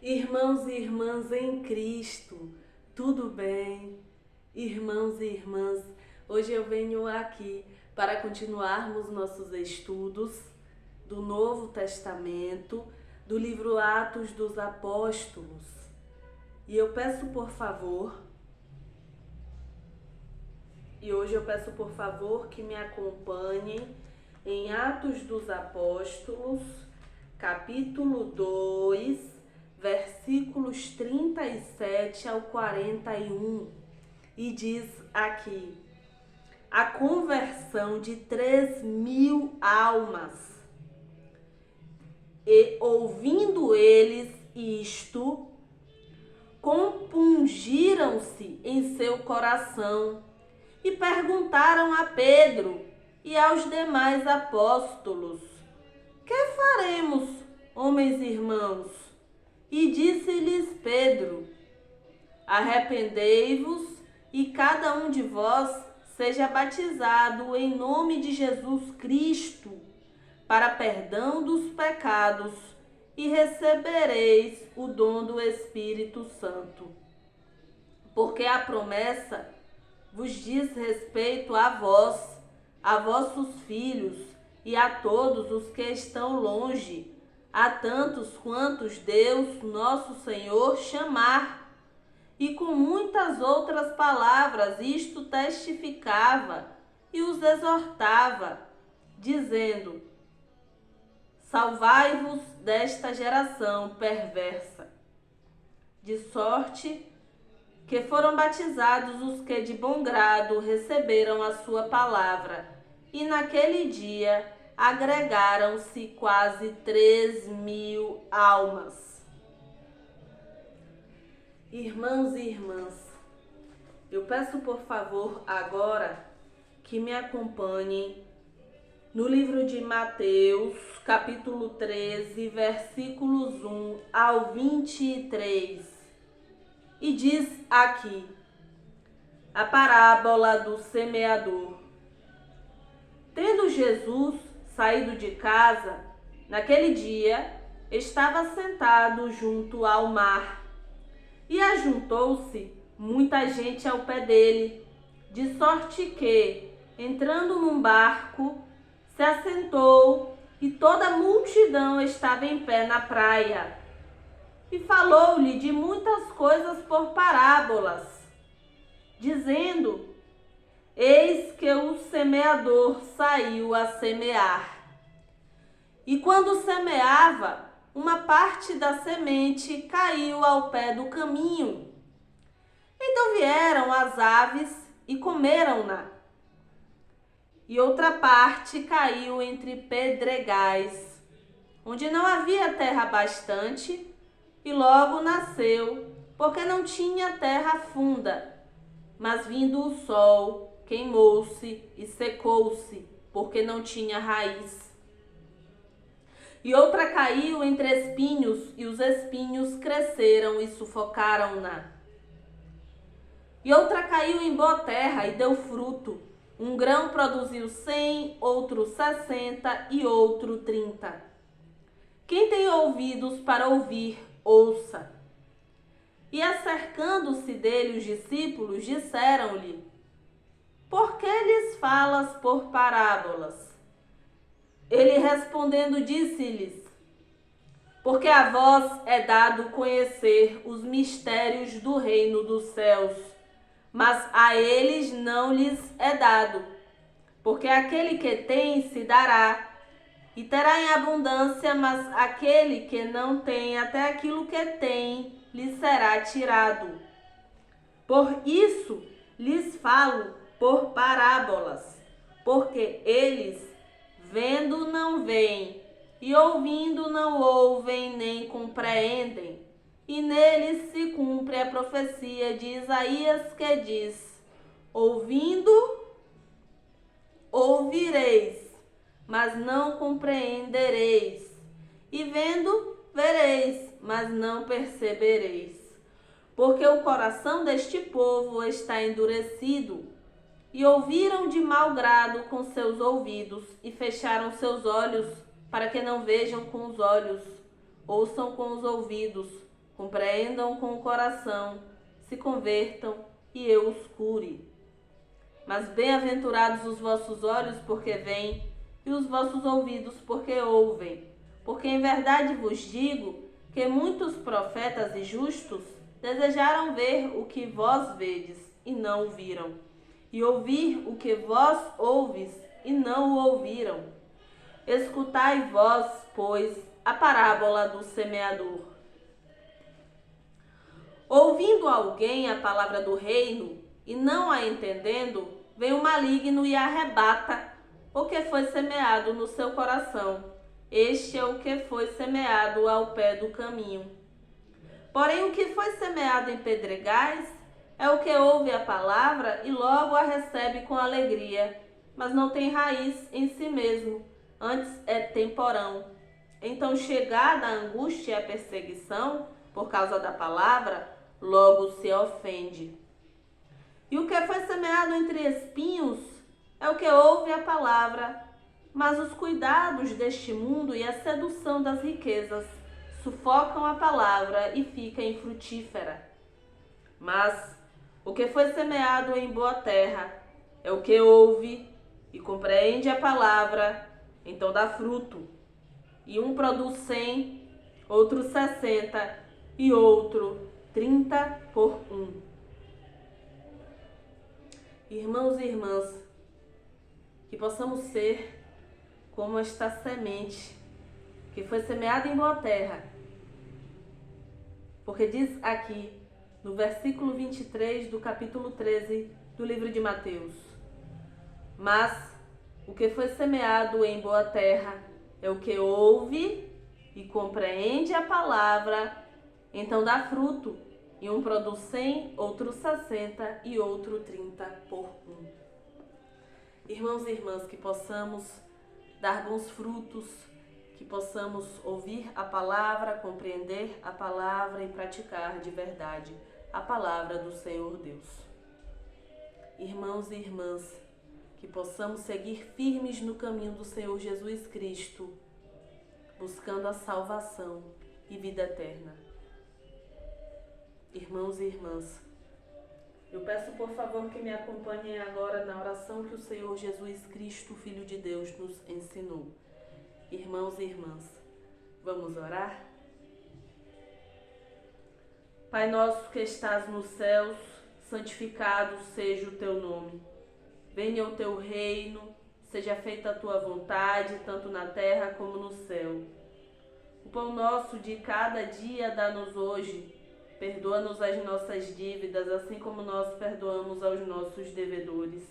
Irmãos e irmãs em Cristo, tudo bem? Irmãos e irmãs, hoje eu venho aqui para continuarmos nossos estudos do Novo Testamento, do livro Atos dos Apóstolos. E eu peço por favor, hoje eu peço por favor que me acompanhem em Atos dos Apóstolos, capítulo 2, versículos 37 ao 41, e diz aqui: a conversão de 3.000 almas. E ouvindo eles isto, compungiram-se em seu coração e perguntaram a Pedro e aos demais apóstolos: que faremos, homens e irmãos? E disse-lhes Pedro: arrependei-vos e cada um de vós seja batizado em nome de Jesus Cristo para perdão dos pecados e recebereis o dom do Espírito Santo. Porque a promessa vos diz respeito a vós, a vossos filhos e a todos os que estão longe, a tantos quantos Deus, nosso Senhor, chamar. E com muitas outras palavras isto testificava e os exortava, dizendo: salvai-vos desta geração perversa. De sorte que foram batizados os que de bom grado receberam a sua palavra, e naquele dia agregaram-se quase 3.000 almas. Irmãos e irmãs, eu peço por favor agora que me acompanhem no livro de Mateus, capítulo 13, versículos 1 ao 23. E diz aqui a parábola do semeador. Tendo Jesus saído de casa, naquele dia estava sentado junto ao mar, e ajuntou-se muita gente ao pé dele, de sorte que, entrando num barco, se assentou, e toda a multidão estava em pé na praia. E falou-lhe de muitas coisas por parábolas, dizendo: eis que o semeador saiu a semear. E quando semeava, uma parte da semente caiu ao pé do caminho. Então vieram as aves e comeram-na. E outra parte caiu entre pedregais, onde não havia terra bastante, e logo nasceu, porque não tinha terra funda. Mas vindo o sol, queimou-se e secou-se, porque não tinha raiz. E outra caiu entre espinhos, e os espinhos cresceram e sufocaram-na. E outra caiu em boa terra e deu fruto. Um grão produziu 100, outro 60 e outro 30. Quem tem ouvidos para ouvir, ouça. E acercando-se dele os discípulos, disseram-lhe: por que lhes falas por parábolas? Ele respondendo disse-lhes: porque a vós é dado conhecer os mistérios do reino dos céus, mas a eles não lhes é dado. Porque aquele que tem se dará, e terá em abundância, mas aquele que não tem, até aquilo que tem, lhe será tirado. Por isso lhes falo por parábolas, porque eles, vendo, não veem, e ouvindo, não ouvem, nem compreendem. E neles se cumpre a profecia de Isaías, que diz: ouvindo, ouvireis, mas não compreendereis, e vendo, vereis, mas não percebereis. Porque o coração deste povo está endurecido, e ouviram de mau grado com seus ouvidos, e fecharam seus olhos, para que não vejam com os olhos, ouçam com os ouvidos, compreendam com o coração, se convertam e eu os cure. Mas bem-aventurados os vossos olhos, porque veem, e os vossos ouvidos, porque ouvem. Porque em verdade vos digo que muitos profetas e justos desejaram ver o que vós vedes, e não o viram, e ouvir o que vós ouves, e não o ouviram. Escutai vós, pois, a parábola do semeador. Ouvindo alguém a palavra do reino, e não a entendendo, vem o maligno e arrebata o que foi semeado no seu coração. Este é o que foi semeado ao pé do caminho. Porém, o que foi semeado em pedregais é o que ouve a palavra e logo a recebe com alegria, mas não tem raiz em si mesmo, antes é temporão. Então, chegada a angústia e a perseguição, por causa da palavra, logo se ofende. E o que foi semeado entre espinhos é o que ouve a palavra, mas os cuidados deste mundo e a sedução das riquezas sufocam a palavra e fica infrutífera. Mas o que foi semeado em boa terra é o que ouve e compreende a palavra, então dá fruto. E um produz 100, outro 60 e outro 30 por 1. Irmãos e irmãs, que possamos ser como esta semente que foi semeada em boa terra. Porque diz aqui, no versículo 23 do capítulo 13 do livro de Mateus: mas o que foi semeado em boa terra é o que ouve e compreende a palavra, então dá fruto, e um produz 100, outro 60 e outro 30 por 1. Irmãos e irmãs, que possamos dar bons frutos, que possamos ouvir a palavra, compreender a palavra e praticar de verdade a palavra do Senhor Deus. Irmãos e irmãs, que possamos seguir firmes no caminho do Senhor Jesus Cristo, buscando a salvação e vida eterna. Irmãos e irmãs, eu peço por favor que me acompanhem agora na oração que o Senhor Jesus Cristo, Filho de Deus, nos ensinou. Irmãos e irmãs, vamos orar? Pai nosso que estás nos céus, santificado seja o teu nome. Venha o teu reino, seja feita a tua vontade, tanto na terra como no céu. O pão nosso de cada dia dá-nos hoje. Perdoa-nos as nossas dívidas, assim como nós perdoamos aos nossos devedores.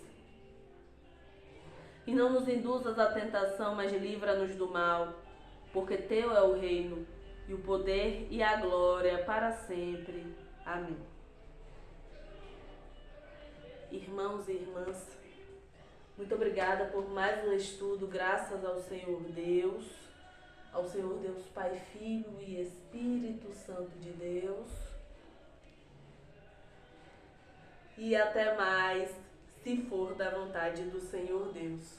E não nos induzas à tentação, mas livra-nos do mal, porque teu é o reino, e o poder e a glória para sempre. Amém. Irmãos e irmãs, muito obrigada por mais um estudo, graças ao Senhor Deus Pai, Filho e Espírito Santo de Deus. E até mais, se for da vontade do Senhor Deus.